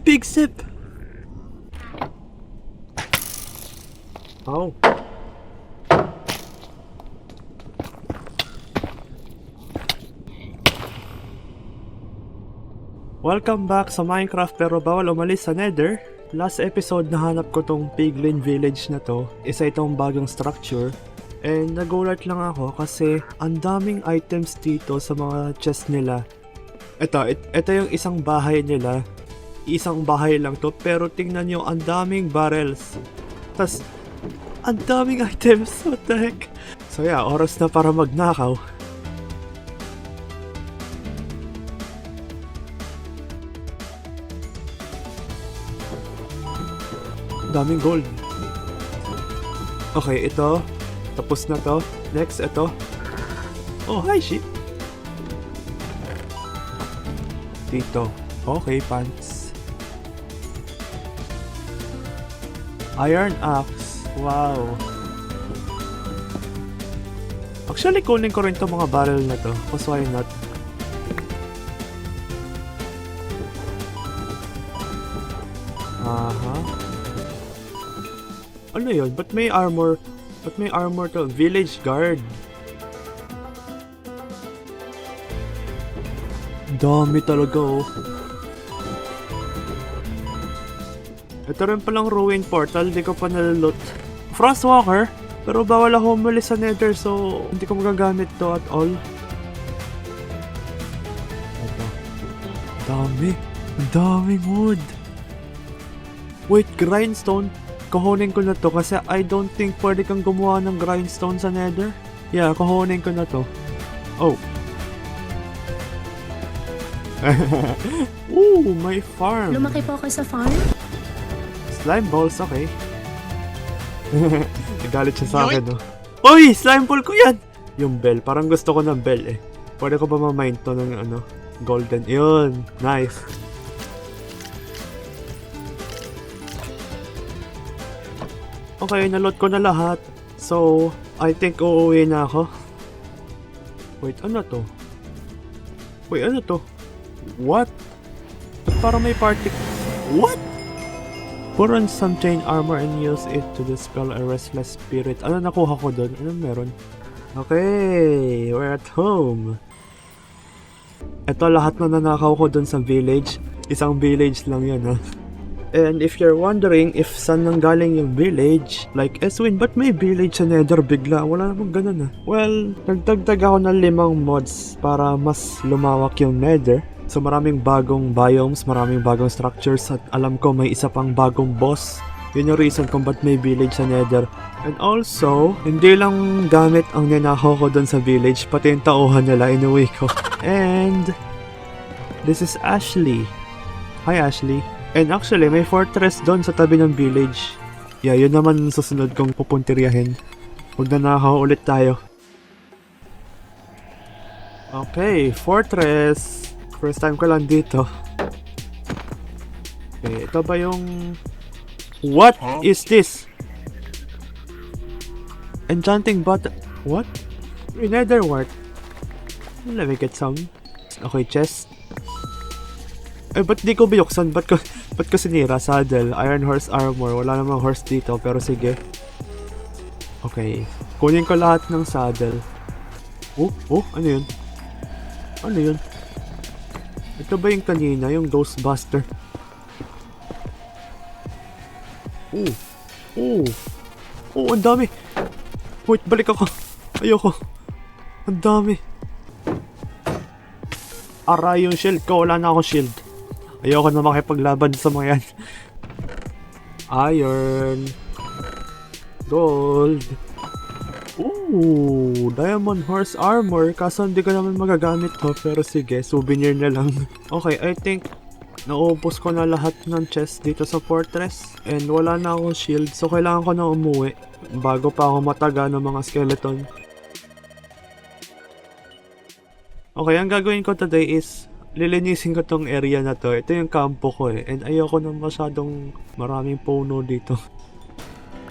big sip! Oh. Welcome back sa Minecraft pero bawal umalis sa Nether. Last episode nahanap ko tong Piglin Village na to. Isa itong bagong structure. And nagulat lang ako kasi ang daming items dito sa mga chest nila. Ito yung isang bahay nila. Isang bahay lang to pero tingnan nyo ang daming barrels. Tas ang daming items. What the heck? So yeah, oras na para magnakaw. Daming gold. Okay, ito. Tapos na to. Next, ito. Oh, hi, sheep. Dito. Okay, pants. Iron axe. Wow. Actually, kunin ko rin to mga barrel na to. Because why not? Aha. Ano yun? Ba't may armor? Ba't may armor to? Village guard. Dami talaga oh. Ito rin palang ruin portal. Di ko pa nalalot. Frostwalker. Pero bawal ako umalis sa Nether so hindi ko magagamit to at all. Dami. Ang daming wood. Wait, grindstone. Kuhunin ko na to kasi I don't think pwede kang gumawa ng grindstone sa Nether. Yeah, kuhunin ko na to. Oh. Ooh, my farm. Lumaki po ako sa farm? Slime balls, okay. Nagalit siya sa akin, no? Uy! Slime ball ko yan! Yung bell, parang gusto ko ng bell eh. Pwede ko ba ma-mine to ng ano? Golden. Yun! Nice. Okay, naload ko na lahat. So, I think uuwi na ako. Wait, ano to? Wait, ano to? What? Parang may party... What? Put on some chain armor and use it to dispel a restless spirit. Ano nakuha ko doon? Anong meron? Okay, we're at home. Ito lahat na nanakaw ko doon sa village. Isang village lang yan ha. And if you're wondering if saan nang galing yung village, like Eswin, ba't may village sa Nether bigla? Wala namang ganun ah. Well, nagdagdag ako ng 5 mods para mas lumawak yung Nether. So maraming bagong biomes, maraming bagong structures at alam ko may isa pang bagong boss. Yun yung reason kung ba't may village sa Nether. And also, hindi lang gamit ang ninakaw ko dun sa village, pati yung tauhan nila inuwi ko. And this is Ashley. Hi Ashley. And actually, may fortress doon sa tabi ng village. Yeah, yun naman susunod kong pupuntiryahin. Huwag na nakaw ulit tayo. Okay, fortress. First time ko lang dito. Okay, ito ba yung... What is this? Enchanting button... What? Nether wart. Let me get some. Okay, chest. Eh, ba't di ko binuksan? Ba't ko sinira? Saddle, iron horse armor. Wala namang horse dito, pero sige. Okay. Kunin ko lahat ng saddle. Oh, ano yun? Ano yun? Ito ba yung kanina? Yung Ghostbuster? Ang dami! Wait, balik ako! Ayoko! Ang dami! Aray yung shield ko! Wala na akong shield! Ayoko na makipaglaban sa mga yan. Iron! Gold! Ooh! Diamond horse armor! Kaso hindi ko naman magagamit to. Pero sige, souvenir na lang. Okay, I think naubos ko na lahat ng chest dito sa fortress. And wala na akong shield. So kailangan ko na umuwi bago pa ako mataga ng mga skeleton. Okay, ang gagawin ko today is lilinisin ko tong area na to. Ito yung kampo ko eh. And ayoko na masyadong maraming puno dito.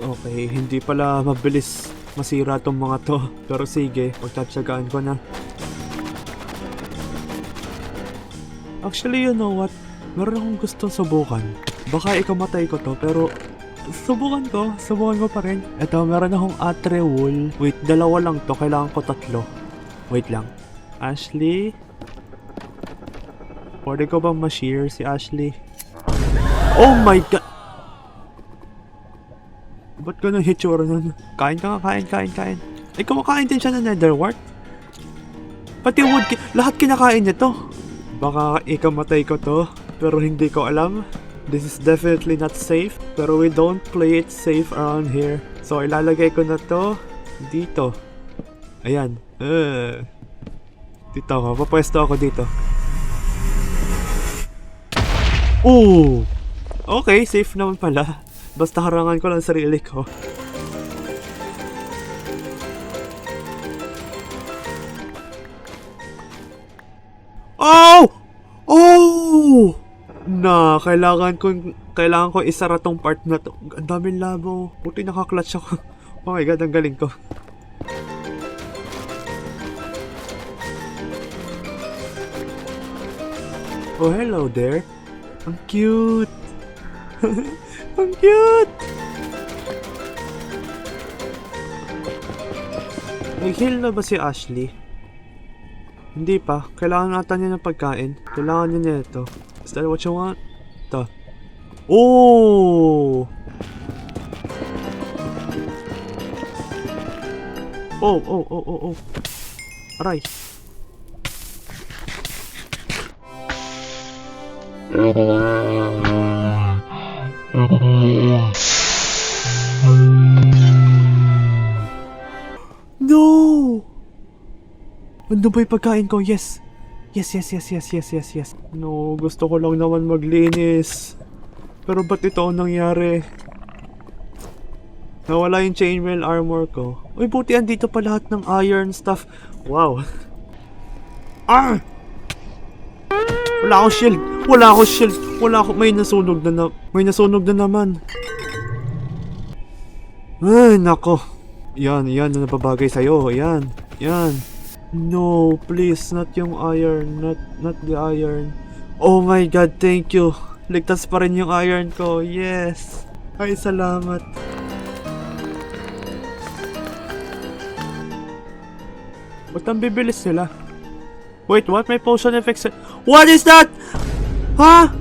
Okay, hindi pala mabilis masira tong mga to. Pero sige, pagtatsagaan ko na. Actually, you know what? Meron akong gustong subukan. Baka ikamatay ko to, pero subukan ko pa rin. Ito, meron akong atre wool. Wait, dalawa lang to. Kailangan ko 3. Wait lang. Ashley? Pwede ko bang ma-shear si Ashley? Oh my god! Ba't ko nang hitsura nun? Kain ka nga, kain. Ay, kumakain din siya ng netherwart? Pati wood, lahat kinakain niya to. Baka ikamatay ko to, pero hindi ko alam. This is definitely not safe, pero we don't play it safe around here. So, ilalagay ko na to dito. Ayan. Dito ako, papwesto ako dito. Oh! Okay, safe naman pala. Basta harangan ko lang sarili ko. Oh! Oh! Kailangan ko isara tong part na to. Ang daming labo. Buti naka-clutch ako. Oh my god, ang galing ko. Oh, hello there. Ang cute. Ang cute. May heal na ba si Ashley? Hindi pa. Kailangan ata niya ng pagkain. Kailangan niya ito. Is that what you want? Ito. Oh! Oh. Aray. No! Ano ba yung pagkain ko? Yes. Yes. No, gusto ko lang naman maglinis. Pero ba't ito ang nangyari? Nawala yung chainmail armor ko. Uy, buti andito pa lahat ng iron stuff. Wow. Ah! Wala akong shield. May nasunog na naman. Ay, nako. Yan na napabagay sa'yo. Yan. No, please, not yung iron. Not the iron. Oh my god, thank you. Ligtas pa rin yung iron ko. Yes. Ay, salamat. Ba't ang bibilis sila? Wait, what? May potion effects. What is that? Ha?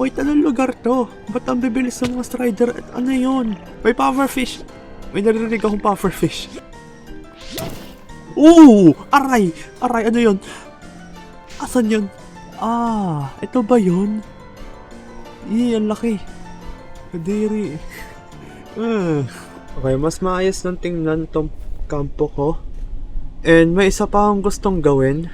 Wait, anong lugar to? Ba't ang bibilis ng mga strider? Ano yun? May pufferfish. May naririnig akong pufferfish. Ooh! Aray! Ano yun? Asan yun? Ah, ito ba yun? Ang laki. Kadiri. Okay, mas maayos ng tingnan tong kampo ko. And may isa pa akong gustong gawin.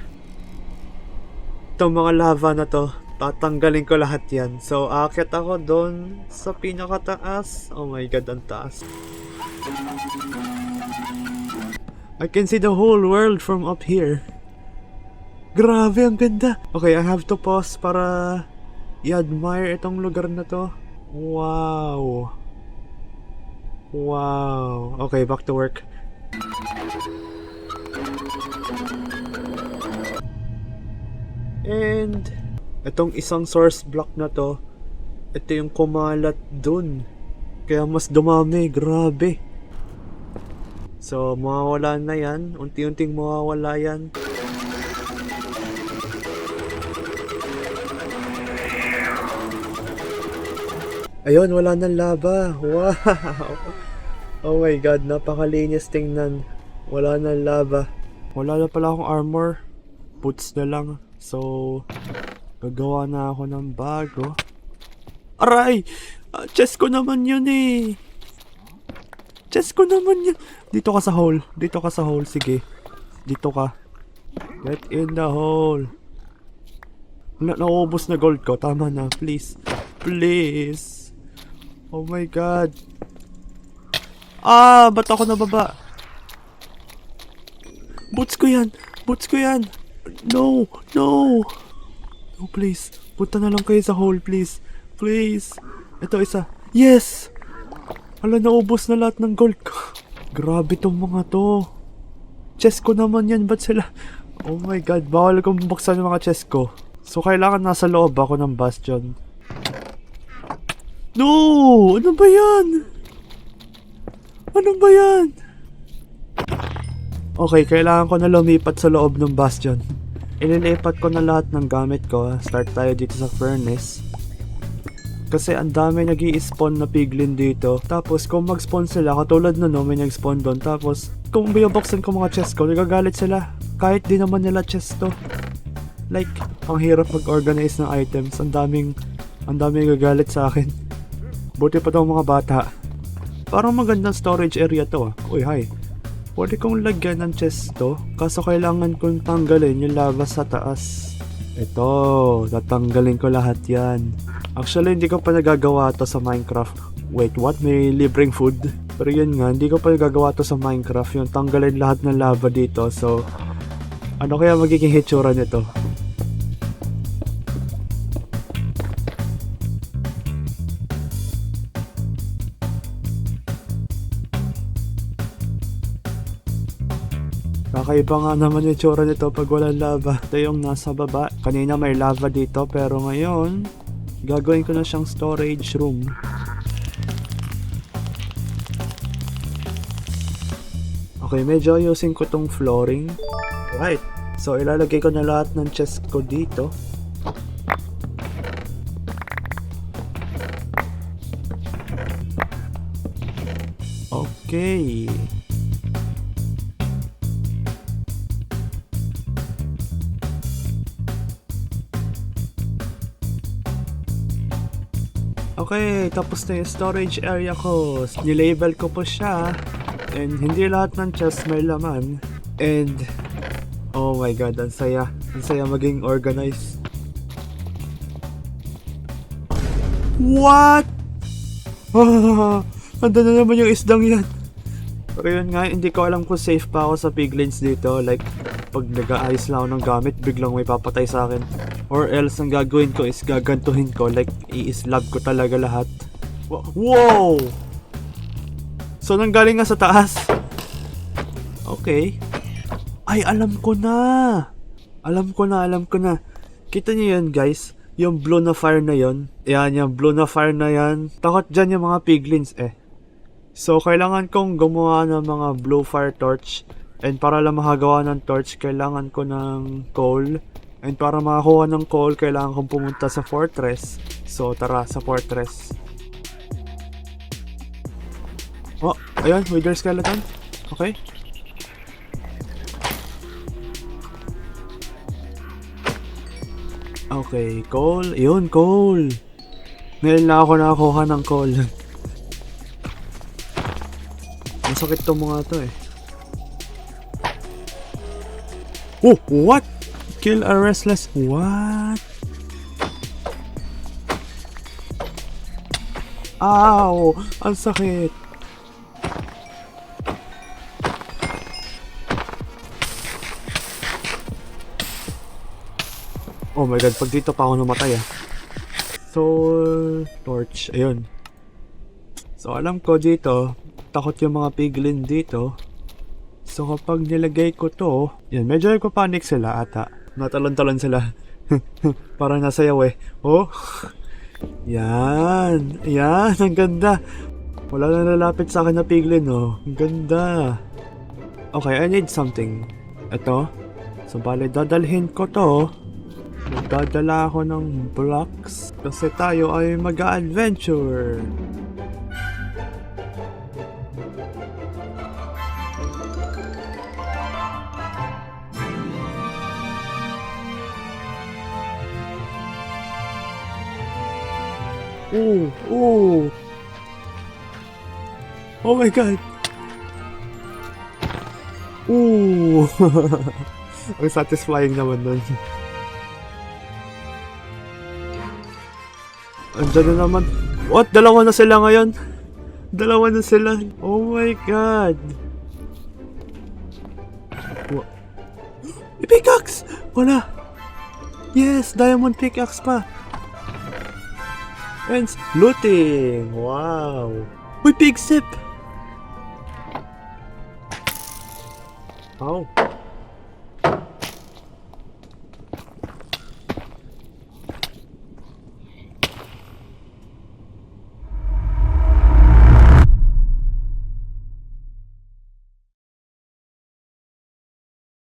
Itong mga lava na to, tatanggalin ko lahat yan. So, aakyat ako doon sa pinakataas. Oh my god, ang taas. I can see the whole world from up here. Grabe, ang ganda. Okay, I have to pause para i-admire itong lugar na to. Wow. Okay, back to work. And itong isang source block na to, ito yung kumalat dun. Kaya mas dumami, grabe. So, mawawala na yan. Unti-unting mawawala yan. Ayun, wala nang lava. Wow! Oh my god, napakalinis tingnan. Wala nang lava. Wala na pala akong armor. Boots na lang. So, gagawa na ako ng bago. Aray! Chest ko naman yun eh. Dito ka sa hole. Sige. Dito ka. Get in the hole. Naubos na gold ko. Tama na. Please. Oh my god. Ba't ako nababa? Boots ko yan. No, please. Punta na lang kayo sa hole, please. Ito isa. Yes! Hala, naubos na lahat ng gold ko. Grabe tong mga to. Chest ko naman yan, ba't sila? Oh my god, bawal kong buksan yung mga chest ko. So, kailangan nasa loob ako ng bastion. No! Ano ba yan? Ano ba yan? Okay, kailangan ko na lumipat sa loob ng bastion. Ililipat ko na lahat ng gamit ko. Start tayo dito sa furnace. Kasi ang dami nag-i-spawn na piglin dito. Tapos kung mag-spawn sila, katulad na no, may nag-spawn doon. Tapos kung biyaboksan ko mga chest ko, nagagalit sila. Kahit di naman nila chest to. Like, ang hirap mag-organize ng items. Ang daming nagagalit sa akin. Buti pa tong mga bata. Parang magandang storage area to. Uy, hi. Pwede kong lagyan ng chest to. Kaso kailangan kong tanggalin yung lava sa taas. Ito, tatanggalin ko lahat yan. Actually, hindi ko pa nagagawa to sa Minecraft. Wait, what? May libreng food? Pero yun nga, hindi ko pa nagagawa to sa Minecraft. Yung tanggalin lahat ng lava dito. So, ano kaya magiging hitsura nito? Kakaiba nga naman yung tsura nito pag walang lava. Ito yung nasa baba. Kanina may lava dito pero ngayon gagawin ko na siyang storage room. Okay, medyo ayusin ko tong flooring. Right. So ilalagay ko na lahat ng chest ko dito. Okay. Okay, tapos na yung storage area ko. Nilabel ko po siya. And hindi lahat ng chest may laman. And, oh my god, ang saya. Ang saya maging organized. What? Ando na naman yung isdang yan. Pero yun nga, hindi ko alam kung safe pa ako sa piglins dito. Like, pag nag-aayos lang ako ng gamit, biglang may papatay sa akin. Or else, ang gagawin ko is gagantuhin ko. Like, i-slab ko talaga lahat. Wow! So, nanggaling nga sa taas. Okay. Ay, alam ko na! Alam ko na. Kita niyo yun, guys? Yung blue na fire na yun. Yan, yung blue na fire na yan. Takot dyan yung mga piglins eh. So, kailangan kong gumawa ng mga blue fire torch. And para lang makagawa ng torch, kailangan ko ng coal. And para makakuha ng coal, kailangan kong pumunta sa fortress. So, tara, sa fortress. Oh, ayun, wither skeleton. Okay. Okay, coal. Ayun, coal. Ngayon na ako nakakuha ng coal. Masakit to mga to eh. Oh, what? Kill a restless. What? Ow! Ang sakit. Oh my god, pag dito pa ako namatay ah. Soul torch. Ayun. So alam ko dito, takot yung mga piglin dito. So kapag nilagay ko to, yan, medyo nagpapanik sila ata. Natalon-talon sila. Parang nasayaw eh. Oh. Yan. Yan, ang ganda. Wala na lalapit sa akin na piglin oh. Ang ganda. Okay, I need something. Ito. So bale, dadalhin ko to. Magdadala ako ng blocks. Kasi tayo ay mag-a-adventure. Oh my god. Ang satisfying naman nun. Andiyan na naman. What? Dalawa na sila ngayon? Dalawa na sila. Oh my god. What? Pickaxe! Wala. Yes, diamond pickaxe pa. And looting. Wow. Uy, pig sip. Oh.